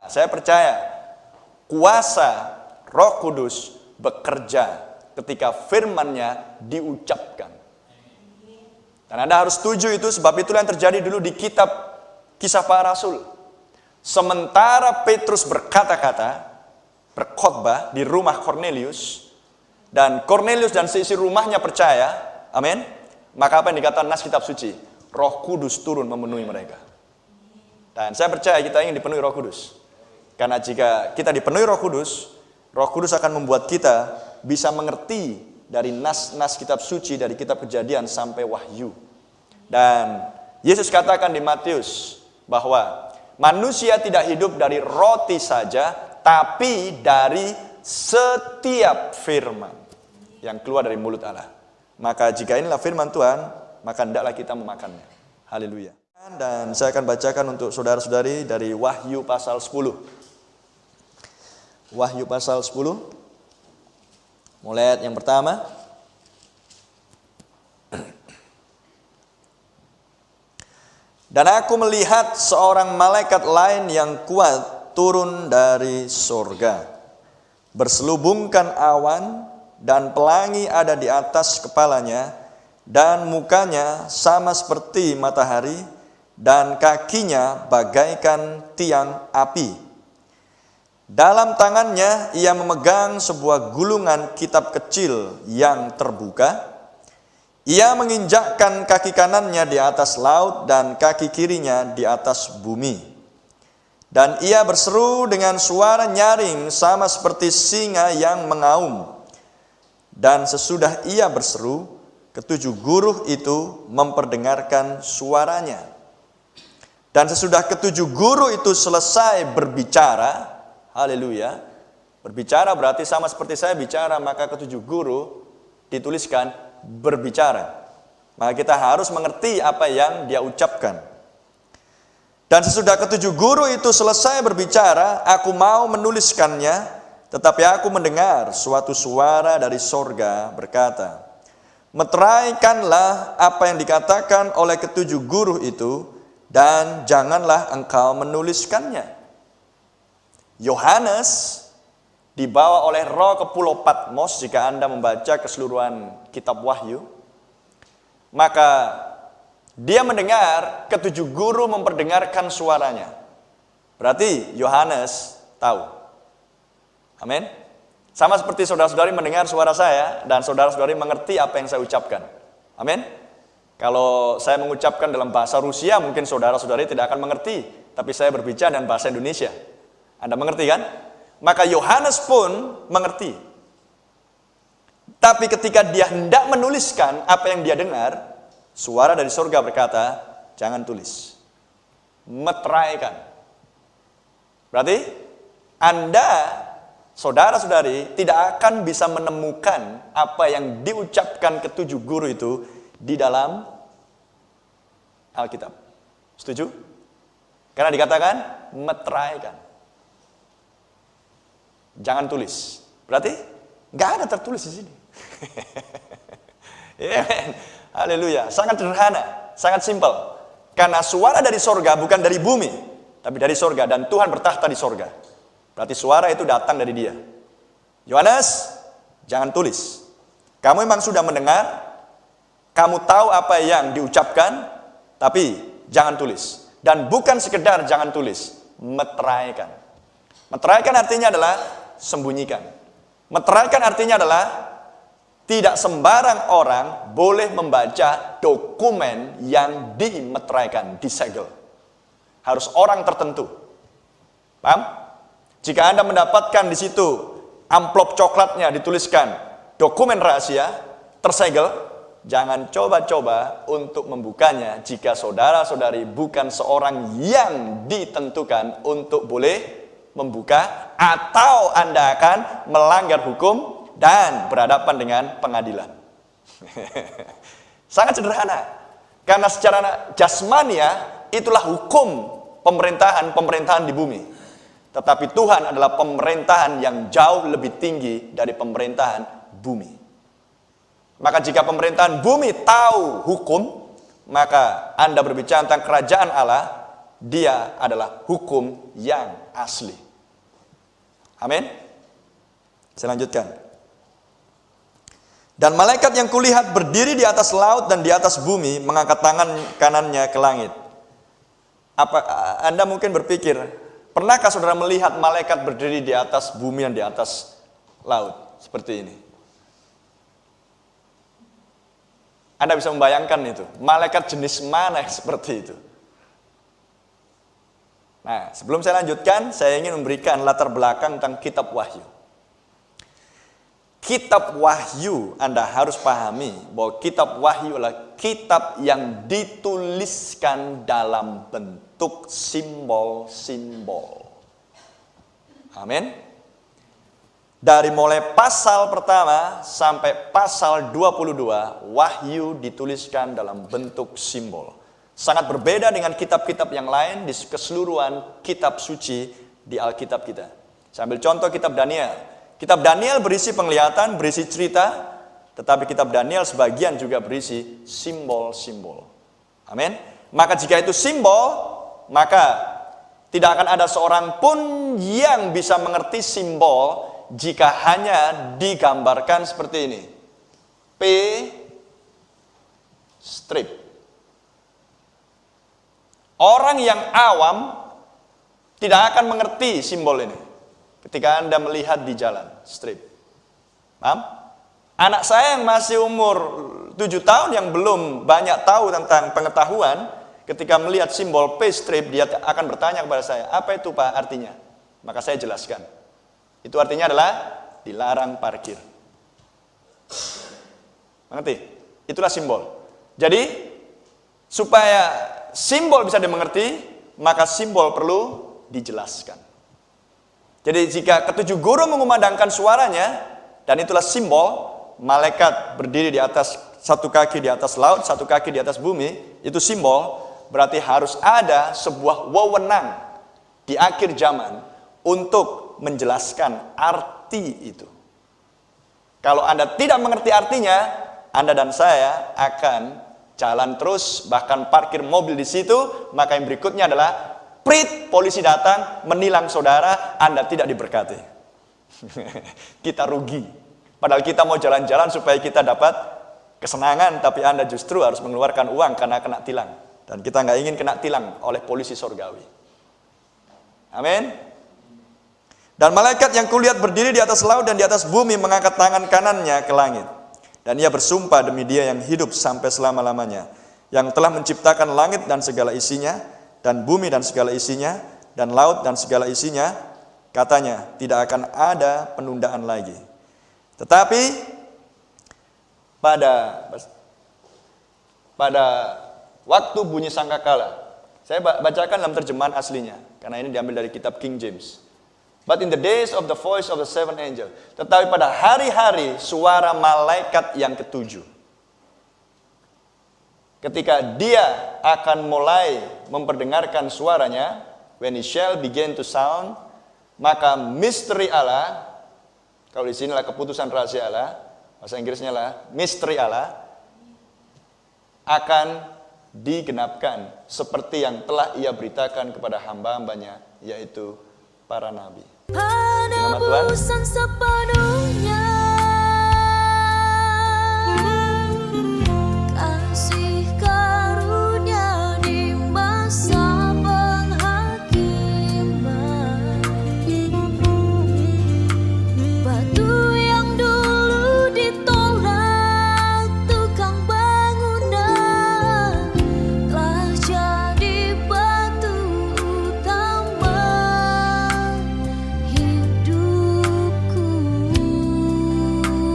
Saya percaya kuasa Roh Kudus bekerja ketika firman-Nya diucapkan. Dan Anda harus setuju itu, sebab itulah yang terjadi dulu di kitab Kisah Para Rasul. Sementara Petrus berkata-kata, berkhotbah di rumah Kornelius, dan Kornelius dan seisi rumahnya percaya, amin. Maka apa yang dikatakan nas kitab suci? Roh Kudus turun memenuhi mereka. Dan saya percaya kita ingin dipenuhi Roh Kudus. Karena jika kita dipenuhi Roh Kudus akan membuat kita bisa mengerti dari nas-nas kitab suci, dari kitab Kejadian sampai Wahyu. Dan Yesus katakan di Matius bahwa manusia tidak hidup dari roti saja, tapi dari setiap firman yang keluar dari mulut Allah. Maka jika inilah firman Tuhan, maka hendaklah kita memakannya. Haleluya. Dan saya akan bacakan untuk saudara-saudari dari Wahyu pasal 10. Wahyu pasal 10. Mulai ayat yang pertama. Dan aku melihat seorang malaikat lain yang kuat turun dari sorga, berselubungkan awan, dan pelangi ada di atas kepalanya, dan mukanya sama seperti matahari, dan kakinya bagaikan tiang api. Dalam tangannya ia memegang sebuah gulungan kitab kecil yang terbuka. Ia menginjakkan kaki kanannya di atas laut dan kaki kirinya di atas bumi. Dan ia berseru dengan suara nyaring sama seperti singa yang mengaum. Dan sesudah ia berseru, ketujuh guru itu memperdengarkan suaranya. Dan sesudah ketujuh guru itu selesai berbicara, haleluya, berbicara berarti sama seperti saya bicara, maka ketujuh guru dituliskan berbicara. Maka kita harus mengerti apa yang dia ucapkan. Dan sesudah ketujuh guru itu selesai berbicara, aku mau menuliskannya, tetapi aku mendengar suatu suara dari sorga berkata, meteraikanlah apa yang dikatakan oleh ketujuh guru itu, dan janganlah engkau menuliskannya. Yohanes dibawa oleh Roh ke Pulau Patmos. Jika Anda membaca keseluruhan kitab Wahyu, maka dia mendengar ketujuh guru memperdengarkan suaranya. Berarti Yohanes tahu. Amin. Sama seperti saudara-saudari mendengar suara saya dan saudara-saudari mengerti apa yang saya ucapkan. Amin. Kalau saya mengucapkan dalam bahasa Rusia, mungkin saudara-saudari tidak akan mengerti, tapi saya berbicara dalam bahasa Indonesia. Anda mengerti kan? Maka Yohanes pun mengerti. Tapi ketika dia hendak menuliskan apa yang dia dengar, suara dari surga berkata, jangan tulis. Meteraikan. Berarti Anda, saudara-saudari, tidak akan bisa menemukan apa yang diucapkan ketujuh guru itu di dalam Alkitab. Setuju? Karena dikatakan meteraikan. Jangan tulis. Berarti nggak ada tertulis di sini. Amen. Haleluya. Sangat sederhana, sangat simpel. Karena suara dari sorga bukan dari bumi, tapi dari sorga, dan Tuhan bertahta di sorga. Berarti suara itu datang dari Dia. Yohanes, jangan tulis. Kamu memang sudah mendengar, kamu tahu apa yang diucapkan, tapi jangan tulis. Dan bukan sekedar jangan tulis, meteraikan. Meteraikan artinya adalah sembunyikan. Meteraikan artinya adalah tidak sembarang orang boleh membaca dokumen yang dimeteraikan, disegel. Harus orang tertentu. Paham? Jika Anda mendapatkan di situ amplop coklatnya dituliskan dokumen rahasia, tersegel, jangan coba-coba untuk membukanya jika saudara-saudari bukan seorang yang ditentukan untuk boleh membuka, atau Anda akan melanggar hukum dan berhadapan dengan pengadilan. Sangat sederhana. Karena secara jasmania itulah hukum pemerintahan di bumi. Tetapi Tuhan adalah pemerintahan yang jauh lebih tinggi dari pemerintahan bumi. Maka jika pemerintahan bumi tahu hukum, maka Anda berbicara tentang kerajaan Allah, dia adalah hukum yang asli. Amin. Saya lanjutkan. Dan malaikat yang kulihat berdiri di atas laut dan di atas bumi, mengangkat tangan kanannya ke langit. Anda mungkin berpikir, pernahkah saudara melihat malaikat berdiri di atas bumi dan di atas laut seperti ini? Anda bisa membayangkan itu, malaikat jenis mana yang seperti itu? Nah, sebelum saya lanjutkan, saya ingin memberikan latar belakang tentang kitab Wahyu. Kitab Wahyu, Anda harus pahami bahwa kitab Wahyu adalah kitab yang dituliskan dalam bentuk simbol-simbol. Amin. Dari mulai pasal pertama sampai pasal 22, Wahyu dituliskan dalam bentuk simbol. Sangat berbeda dengan kitab-kitab yang lain di keseluruhan kitab suci di Alkitab kita. Saya ambil contoh kitab Daniel. Kitab Daniel berisi penglihatan, berisi cerita, tetapi kitab Daniel sebagian juga berisi simbol-simbol. Amin. Maka jika itu simbol, maka tidak akan ada seorang pun yang bisa mengerti simbol jika hanya digambarkan seperti ini. P strip. Orang yang awam tidak akan mengerti simbol ini. Ketika Anda melihat di jalan, strip. Paham? Anak saya yang masih umur 7 tahun yang belum banyak tahu tentang pengetahuan, ketika melihat simbol P strip, dia akan bertanya kepada saya, apa itu Pak artinya? Maka saya jelaskan. Itu artinya adalah dilarang parkir. Mengerti? Itulah simbol. Jadi, supaya simbol bisa dimengerti, maka simbol perlu dijelaskan. Jadi jika ketujuh guru mengumandangkan suaranya, dan itulah simbol, malaikat berdiri di atas, satu kaki di atas laut, satu kaki di atas bumi, itu simbol, berarti harus ada sebuah wewenang di akhir zaman untuk menjelaskan arti itu. Kalau Anda tidak mengerti artinya, Anda dan saya akan jalan terus, bahkan parkir mobil di situ, maka yang berikutnya adalah prit, polisi datang, menilang saudara, Anda tidak diberkati. Kita rugi. Padahal kita mau jalan-jalan supaya kita dapat kesenangan, tapi Anda justru harus mengeluarkan uang karena kena tilang. Dan kita nggak ingin kena tilang oleh polisi surgawi. Amin. Dan malaikat yang kulihat berdiri di atas laut dan di atas bumi mengangkat tangan kanannya ke langit. Dan ia bersumpah demi Dia yang hidup sampai selama-lamanya, yang telah menciptakan langit dan segala isinya, dan bumi dan segala isinya, dan laut dan segala isinya, katanya, tidak akan ada penundaan lagi. Tetapi pada waktu bunyi sangkakala, saya bacakan dalam terjemahan aslinya, karena ini diambil dari kitab King James. But in the days of the voice of the seven angel, tetapi pada hari-hari suara malaikat yang ketujuh, ketika dia akan mulai memperdengarkan suaranya, when he shall begin to sound, maka misteri Allah, kalau di sini adalah keputusan rahasia Allah, bahasa Inggrisnya lah misteri Allah, akan digenapkan seperti yang telah Ia beritakan kepada hamba-hambanya, yaitu para nabi. Nama Tuhan.